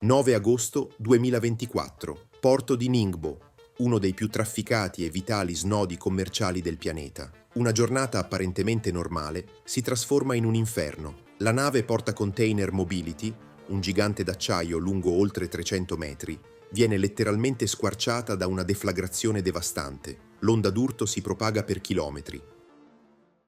9 agosto 2024, porto di Ningbo, uno dei più trafficati e vitali snodi commerciali del pianeta. Una giornata apparentemente normale si trasforma in un inferno. La nave portacontainer Mobility, un gigante d'acciaio lungo oltre 300 metri, viene letteralmente squarciata da una deflagrazione devastante. L'onda d'urto si propaga per chilometri.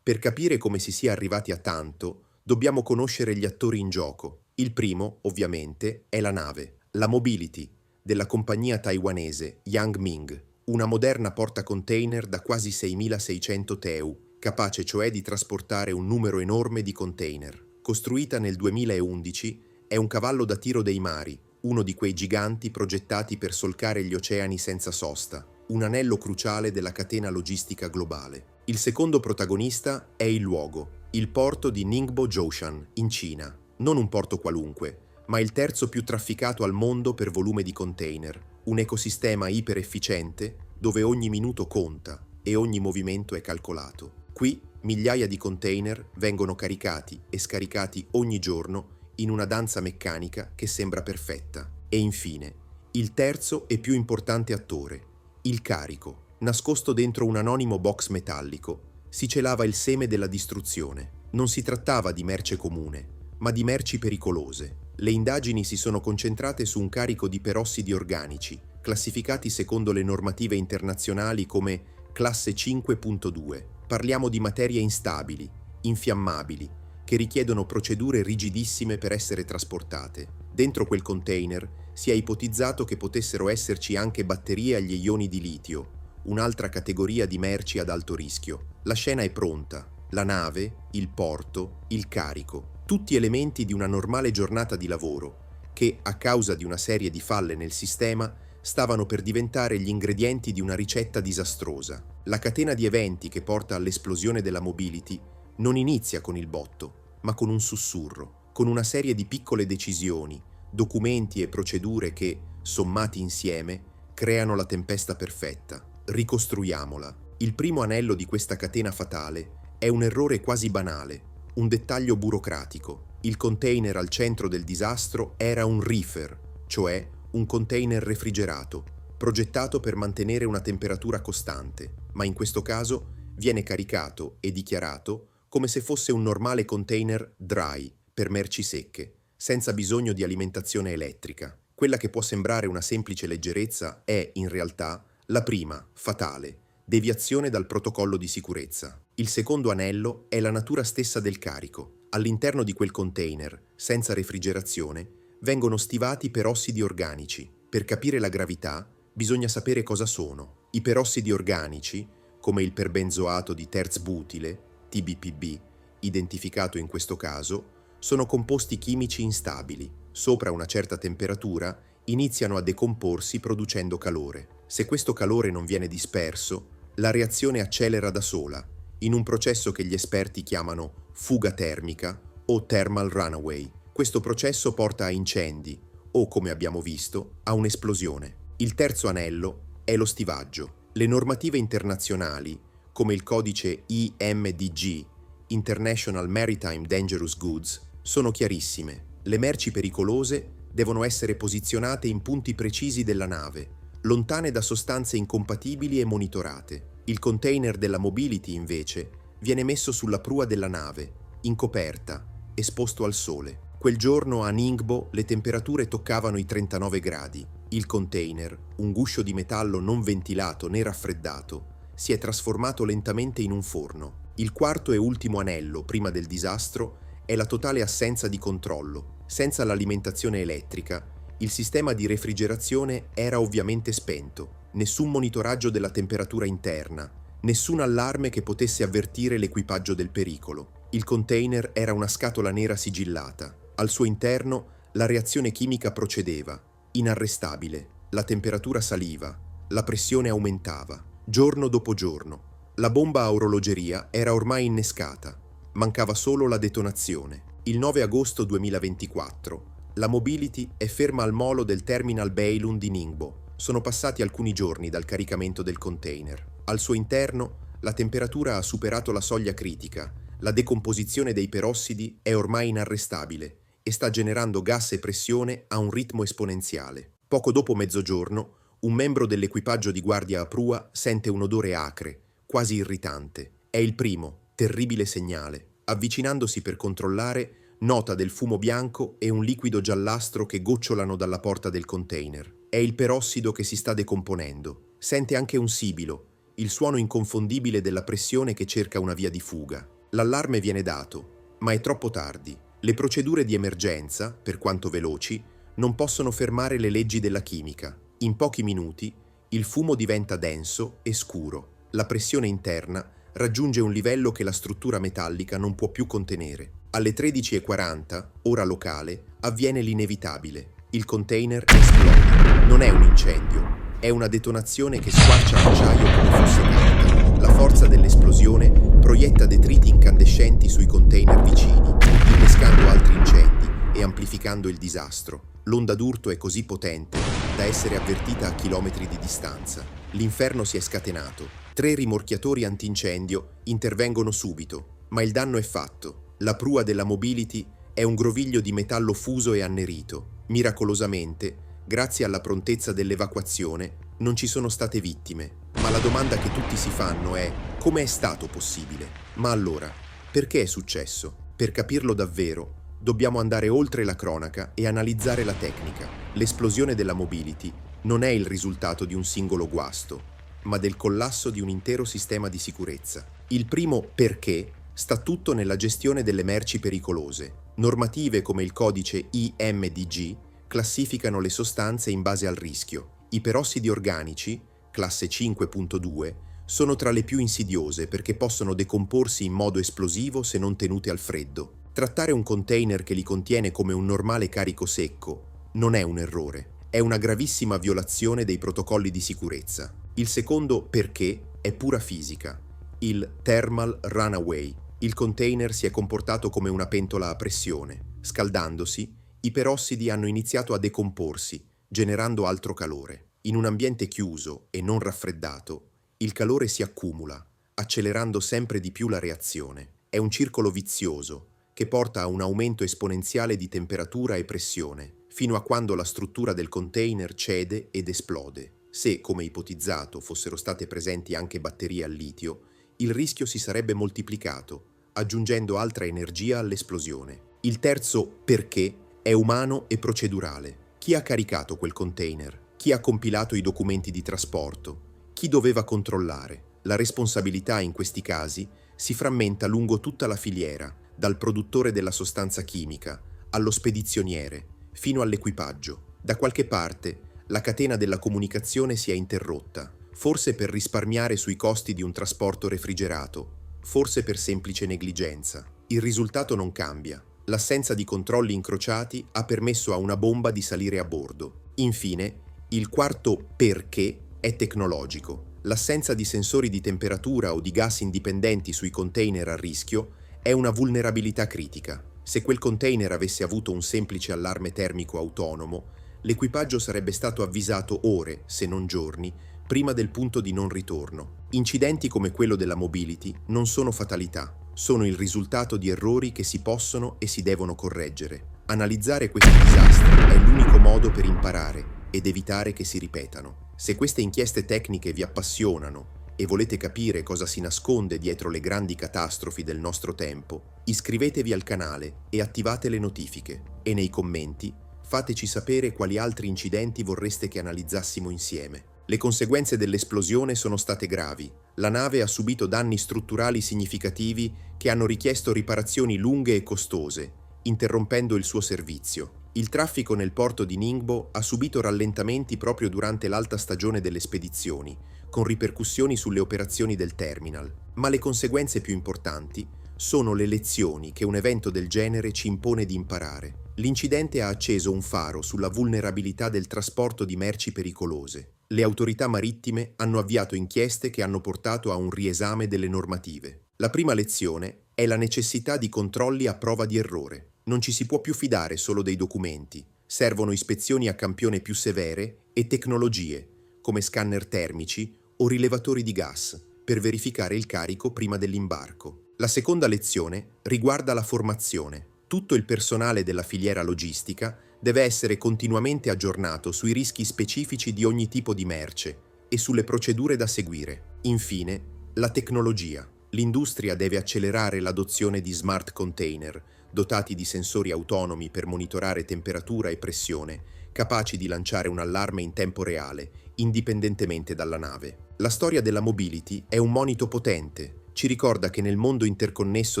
Per capire come si sia arrivati a tanto, dobbiamo conoscere gli attori in gioco. Il primo, ovviamente, è la nave, la Mobility, della compagnia taiwanese Yang Ming, una moderna portacontainer da quasi 6.600 TEU, capace cioè di trasportare un numero enorme di container. Costruita nel 2011, è un cavallo da tiro dei mari, uno di quei giganti progettati per solcare gli oceani senza sosta, un anello cruciale della catena logistica globale. Il secondo protagonista è il luogo, il porto di Ningbo Zhoushan, in Cina. Non un porto qualunque, ma il terzo più trafficato al mondo per volume di container, un ecosistema iperefficiente dove ogni minuto conta e ogni movimento è calcolato. Qui migliaia di container vengono caricati e scaricati ogni giorno in una danza meccanica che sembra perfetta. E infine, il terzo e più importante attore, il carico. Nascosto dentro un anonimo box metallico, si celava il seme della distruzione. Non si trattava di merce comune, ma di merci pericolose. Le indagini si sono concentrate su un carico di perossidi organici, classificati secondo le normative internazionali come classe 5.2. Parliamo di materie instabili, infiammabili, che richiedono procedure rigidissime per essere trasportate. Dentro quel container si è ipotizzato che potessero esserci anche batterie agli ioni di litio, un'altra categoria di merci ad alto rischio. La scena è pronta. La nave, il porto, il carico, tutti elementi di una normale giornata di lavoro, che, a causa di una serie di falle nel sistema, stavano per diventare gli ingredienti di una ricetta disastrosa. La catena di eventi che porta all'esplosione della Mobility non inizia con il botto, ma con un sussurro, con una serie di piccole decisioni, documenti e procedure che, sommati insieme, creano la tempesta perfetta. Ricostruiamola. Il primo anello di questa catena fatale è un errore quasi banale, un dettaglio burocratico. Il container al centro del disastro era un reefer, cioè un container refrigerato, progettato per mantenere una temperatura costante, ma in questo caso viene caricato e dichiarato come se fosse un normale container dry per merci secche, senza bisogno di alimentazione elettrica. Quella che può sembrare una semplice leggerezza è, in realtà, la prima, fatale, deviazione dal protocollo di sicurezza. Il secondo anello è la natura stessa del carico. All'interno di quel container, senza refrigerazione, vengono stivati perossidi organici. Per capire la gravità, bisogna sapere cosa sono. I perossidi organici, come il perbenzoato di terz butile, TBPB, identificato in questo caso, sono composti chimici instabili. Sopra una certa temperatura iniziano a decomporsi producendo calore. Se questo calore non viene disperso, la reazione accelera da sola, in un processo che gli esperti chiamano fuga termica o thermal runaway. Questo processo porta a incendi o, come abbiamo visto, a un'esplosione. Il terzo anello è lo stivaggio. Le normative internazionali, come il codice IMDG, International Maritime Dangerous Goods, sono chiarissime. Le merci pericolose devono essere posizionate in punti precisi della nave, lontane da sostanze incompatibili e monitorate. Il container della Mobility, invece, viene messo sulla prua della nave, in coperta, esposto al sole. Quel giorno a Ningbo le temperature toccavano i 39 gradi. Il container, un guscio di metallo non ventilato né raffreddato, si è trasformato lentamente in un forno. Il quarto e ultimo anello, prima del disastro, è la totale assenza di controllo. Senza l'alimentazione elettrica, il sistema di refrigerazione era ovviamente spento. Nessun monitoraggio della temperatura interna, nessun allarme che potesse avvertire l'equipaggio del pericolo. Il container era una scatola nera sigillata. Al suo interno la reazione chimica procedeva, inarrestabile. La temperatura saliva, la pressione aumentava, giorno dopo giorno. La bomba a orologeria era ormai innescata. Mancava solo la detonazione. Il 9 agosto 2024, la Mobility è ferma al molo del Terminal Bailun di Ningbo. Sono passati alcuni giorni dal caricamento del container. Al suo interno, la temperatura ha superato la soglia critica, la decomposizione dei perossidi è ormai inarrestabile, e sta generando gas e pressione a un ritmo esponenziale. Poco dopo mezzogiorno, un membro dell'equipaggio di guardia a prua sente un odore acre, quasi irritante. È il primo, terribile segnale. Avvicinandosi per controllare, nota del fumo bianco e un liquido giallastro che gocciolano dalla porta del container. È il perossido che si sta decomponendo. Sente anche un sibilo, il suono inconfondibile della pressione che cerca una via di fuga. L'allarme viene dato, ma è troppo tardi. Le procedure di emergenza, per quanto veloci, non possono fermare le leggi della chimica. In pochi minuti, il fumo diventa denso e scuro. La pressione interna raggiunge un livello che la struttura metallica non può più contenere. Alle 13:40, ora locale, avviene l'inevitabile. Il container esplode. Non è un incendio, è una detonazione che squarcia l'acciaio come fosse carta. La forza dell'esplosione proietta detriti incandescenti sui container vicini, innescando altri incendi e amplificando il disastro. L'onda d'urto è così potente da essere avvertita a chilometri di distanza. L'inferno si è scatenato. 3 rimorchiatori antincendio intervengono subito, ma il danno è fatto. La prua della Mobility è un groviglio di metallo fuso e annerito. Miracolosamente, grazie alla prontezza dell'evacuazione, non ci sono state vittime. Ma la domanda che tutti si fanno è: come è stato possibile? Ma allora, perché è successo? Per capirlo davvero, dobbiamo andare oltre la cronaca e analizzare la tecnica. L'esplosione della Mobility non è il risultato di un singolo guasto, ma del collasso di un intero sistema di sicurezza. Il primo perché sta tutto nella gestione delle merci pericolose. Normative come il codice IMDG classificano le sostanze in base al rischio. I perossidi organici, classe 5.2, sono tra le più insidiose perché possono decomporsi in modo esplosivo se non tenute al freddo. Trattare un container che li contiene come un normale carico secco non è un errore, è una gravissima violazione dei protocolli di sicurezza. Il secondo perché è pura fisica. Il thermal runaway. Il container si è comportato come una pentola a pressione. Scaldandosi, i perossidi hanno iniziato a decomporsi, generando altro calore. In un ambiente chiuso e non raffreddato, il calore si accumula, accelerando sempre di più la reazione. È un circolo vizioso che porta a un aumento esponenziale di temperatura e pressione, fino a quando la struttura del container cede ed esplode. Se, come ipotizzato, fossero state presenti anche batterie al litio, il rischio si sarebbe moltiplicato, aggiungendo altra energia all'esplosione. Il terzo perché è umano e procedurale. Chi ha caricato quel container? Chi ha compilato i documenti di trasporto? Chi doveva controllare? La responsabilità in questi casi si frammenta lungo tutta la filiera, dal produttore della sostanza chimica, allo spedizioniere, fino all'equipaggio. Da qualche parte, la catena della comunicazione si è interrotta, forse per risparmiare sui costi di un trasporto refrigerato, forse per semplice negligenza. Il risultato non cambia. L'assenza di controlli incrociati ha permesso a una bomba di salire a bordo. Infine, il quarto perché è tecnologico. L'assenza di sensori di temperatura o di gas indipendenti sui container a rischio è una vulnerabilità critica. Se quel container avesse avuto un semplice allarme termico autonomo, l'equipaggio sarebbe stato avvisato ore, se non giorni, prima del punto di non ritorno. Incidenti come quello della Mobility non sono fatalità, sono il risultato di errori che si possono e si devono correggere. Analizzare questi disastri è l'unico modo per imparare ed evitare che si ripetano. Se queste inchieste tecniche vi appassionano e volete capire cosa si nasconde dietro le grandi catastrofi del nostro tempo, iscrivetevi al canale e attivate le notifiche. E nei commenti fateci sapere quali altri incidenti vorreste che analizzassimo insieme. Le conseguenze dell'esplosione sono state gravi. La nave ha subito danni strutturali significativi che hanno richiesto riparazioni lunghe e costose, interrompendo il suo servizio. Il traffico nel porto di Ningbo ha subito rallentamenti proprio durante l'alta stagione delle spedizioni, con ripercussioni sulle operazioni del terminal. Ma le conseguenze più importanti sono le lezioni che un evento del genere ci impone di imparare. L'incidente ha acceso un faro sulla vulnerabilità del trasporto di merci pericolose. Le autorità marittime hanno avviato inchieste che hanno portato a un riesame delle normative. La prima lezione è la necessità di controlli a prova di errore. Non ci si può più fidare solo dei documenti. Servono ispezioni a campione più severe e tecnologie, come scanner termici o rilevatori di gas, per verificare il carico prima dell'imbarco. La seconda lezione riguarda la formazione. Tutto il personale della filiera logistica deve essere continuamente aggiornato sui rischi specifici di ogni tipo di merce e sulle procedure da seguire. Infine, la tecnologia. L'industria deve accelerare l'adozione di smart container, dotati di sensori autonomi per monitorare temperatura e pressione, capaci di lanciare un allarme in tempo reale, indipendentemente dalla nave. La storia della mobility è un monito potente. Ci ricorda che nel mondo interconnesso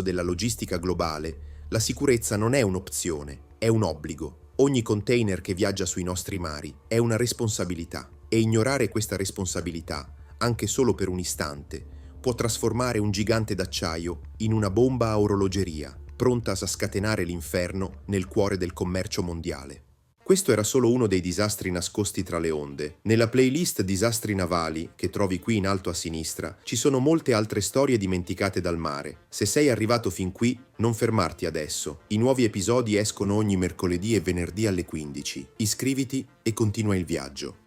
della logistica globale, la sicurezza non è un'opzione, è un obbligo. Ogni container che viaggia sui nostri mari è una responsabilità e ignorare questa responsabilità, anche solo per un istante, può trasformare un gigante d'acciaio in una bomba a orologeria, pronta a scatenare l'inferno nel cuore del commercio mondiale. Questo era solo uno dei disastri nascosti tra le onde. Nella playlist Disastri navali, che trovi qui in alto a sinistra, ci sono molte altre storie dimenticate dal mare. Se sei arrivato fin qui, non fermarti adesso. I nuovi episodi escono ogni mercoledì e venerdì alle 15. Iscriviti e continua il viaggio.